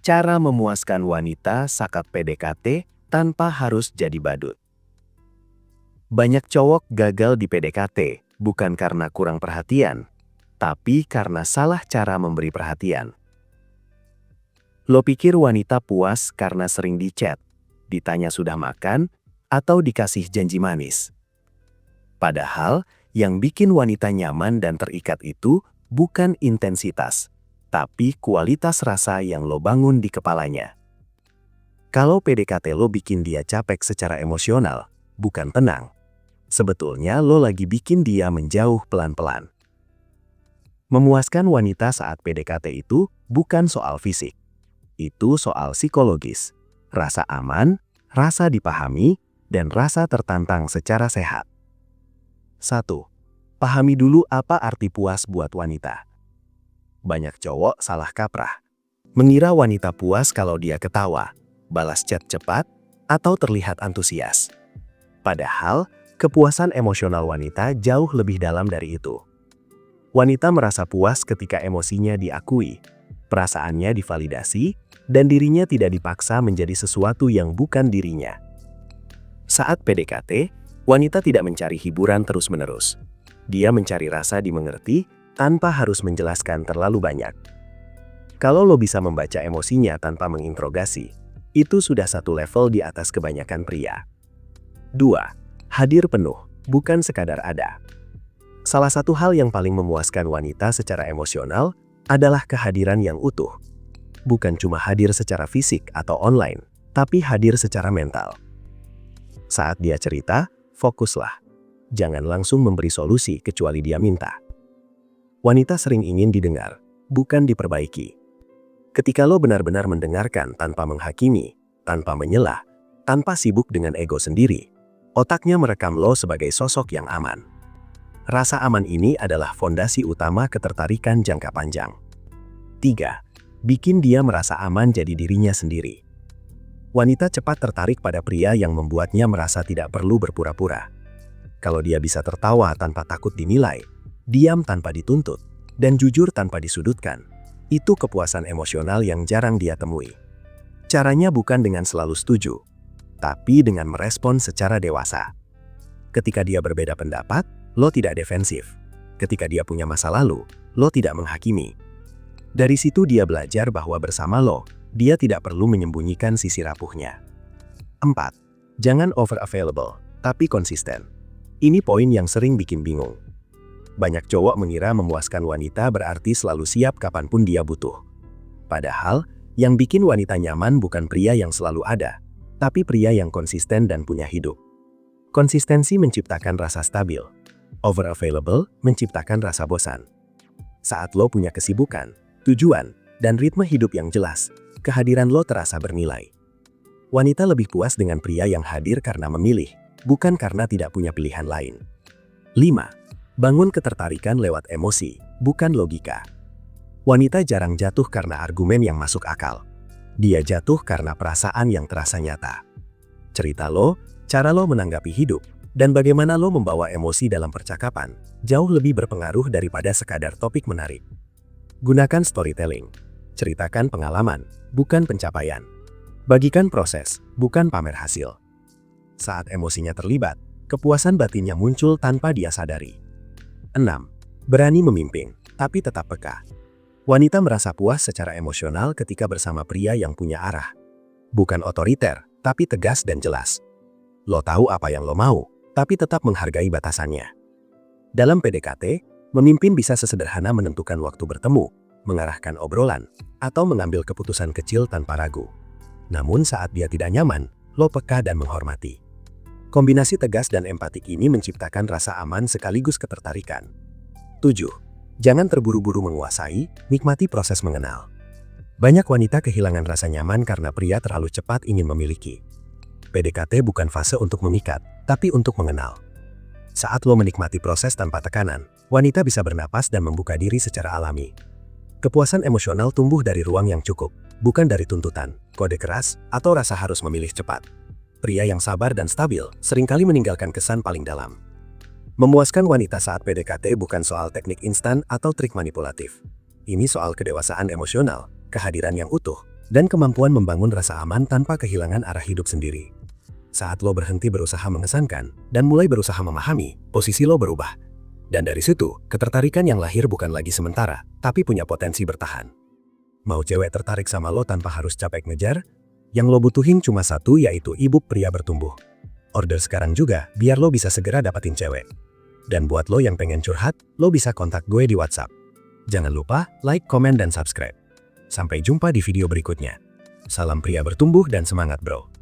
Cara memuaskan wanita saat PDKT tanpa harus jadi badut. Banyak cowok gagal di PDKT, bukan karena kurang perhatian, tapi karena salah cara memberi perhatian. Lo pikir wanita puas karena sering di chat, ditanya sudah makan, atau dikasih janji manis. Padahal, yang bikin wanita nyaman dan terikat itu bukan intensitas, tapi kualitas rasa yang lo bangun di kepalanya. Kalau PDKT lo bikin dia capek secara emosional, bukan tenang. Sebetulnya lo lagi bikin dia menjauh pelan-pelan. Memuaskan wanita saat PDKT itu bukan soal fisik. Itu soal psikologis, rasa aman, rasa dipahami, dan rasa tertantang secara sehat. 1. Pahami dulu apa arti puas buat wanita. Banyak cowok salah kaprah. Mengira wanita puas kalau dia ketawa, balas chat cepat, atau terlihat antusias. Padahal, kepuasan emosional wanita jauh lebih dalam dari itu. Wanita merasa puas ketika emosinya diakui, perasaannya divalidasi, dan dirinya tidak dipaksa menjadi sesuatu yang bukan dirinya. Saat PDKT, wanita tidak mencari hiburan terus-menerus. Dia mencari rasa dimengerti tanpa harus menjelaskan terlalu banyak. Kalau lo bisa membaca emosinya tanpa menginterogasi, itu sudah satu level di atas kebanyakan pria. 2. Hadir penuh, bukan sekadar ada. Salah satu hal yang paling memuaskan wanita secara emosional adalah kehadiran yang utuh. Bukan cuma hadir secara fisik atau online, tapi hadir secara mental. Saat dia cerita, fokuslah. Jangan langsung memberi solusi kecuali dia minta. Wanita sering ingin didengar, bukan diperbaiki. Ketika lo benar-benar mendengarkan tanpa menghakimi, tanpa menyelah, tanpa sibuk dengan ego sendiri, otaknya merekam lo sebagai sosok yang aman. Rasa aman ini adalah fondasi utama ketertarikan jangka panjang. 3. Bikin dia merasa aman jadi dirinya sendiri. Wanita cepat tertarik pada pria yang membuatnya merasa tidak perlu berpura-pura. Kalau dia bisa tertawa tanpa takut dinilai, diam tanpa dituntut, dan jujur tanpa disudutkan, itu kepuasan emosional yang jarang dia temui. Caranya bukan dengan selalu setuju, tapi dengan merespon secara dewasa. Ketika dia berbeda pendapat, lo tidak defensif. Ketika dia punya masa lalu, lo tidak menghakimi. Dari situ dia belajar bahwa bersama lo, dia tidak perlu menyembunyikan sisi rapuhnya. 4. Jangan over available, tapi konsisten. Ini poin yang sering bikin bingung. Banyak cowok mengira memuaskan wanita berarti selalu siap kapanpun dia butuh. Padahal, yang bikin wanita nyaman bukan pria yang selalu ada, tapi pria yang konsisten dan punya hidup. Konsistensi menciptakan rasa stabil. Over available menciptakan rasa bosan. Saat lo punya kesibukan, tujuan, dan ritme hidup yang jelas, kehadiran lo terasa bernilai. Wanita lebih puas dengan pria yang hadir karena memilih, bukan karena tidak punya pilihan lain. 5. Bangun ketertarikan lewat emosi, bukan logika. Wanita jarang jatuh karena argumen yang masuk akal. Dia jatuh karena perasaan yang terasa nyata. Cerita lo, cara lo menanggapi hidup, dan bagaimana lo membawa emosi dalam percakapan, jauh lebih berpengaruh daripada sekadar topik menarik. Gunakan storytelling. Ceritakan pengalaman, bukan pencapaian. Bagikan proses, bukan pamer hasil. Saat emosinya terlibat, kepuasan batinnya muncul tanpa dia sadari. 6. Berani memimpin, tapi tetap peka. Wanita merasa puas secara emosional ketika bersama pria yang punya arah. Bukan otoriter, tapi tegas dan jelas. Lo tahu apa yang lo mau, tapi tetap menghargai batasannya. Dalam PDKT, memimpin bisa sesederhana menentukan waktu bertemu, mengarahkan obrolan, atau mengambil keputusan kecil tanpa ragu. Namun saat dia tidak nyaman, lo peka dan menghormati. Kombinasi tegas dan empatik ini menciptakan rasa aman sekaligus ketertarikan. 7. Jangan terburu-buru menguasai, nikmati proses mengenal. Banyak wanita kehilangan rasa nyaman karena pria terlalu cepat ingin memiliki. PDKT bukan fase untuk memikat, tapi untuk mengenal. Saat lo menikmati proses tanpa tekanan, wanita bisa bernapas dan membuka diri secara alami. Kepuasan emosional tumbuh dari ruang yang cukup, bukan dari tuntutan, kode keras, atau rasa harus memilih cepat. Pria yang sabar dan stabil seringkali meninggalkan kesan paling dalam. Memuaskan wanita saat PDKT bukan soal teknik instan atau trik manipulatif. Ini soal kedewasaan emosional, kehadiran yang utuh, dan kemampuan membangun rasa aman tanpa kehilangan arah hidup sendiri. Saat lo berhenti berusaha mengesankan dan mulai berusaha memahami, posisi lo berubah. Dan dari situ, ketertarikan yang lahir bukan lagi sementara, tapi punya potensi bertahan. Mau cewek tertarik sama lo tanpa harus capek ngejar? Yang lo butuhin cuma satu, yaitu ibu pria bertumbuh. Order sekarang juga, biar lo bisa segera dapatin cewek. Dan buat lo yang pengen curhat, lo bisa kontak gue di WhatsApp. Jangan lupa like, komen, dan subscribe. Sampai jumpa di video berikutnya. Salam pria bertumbuh dan semangat bro.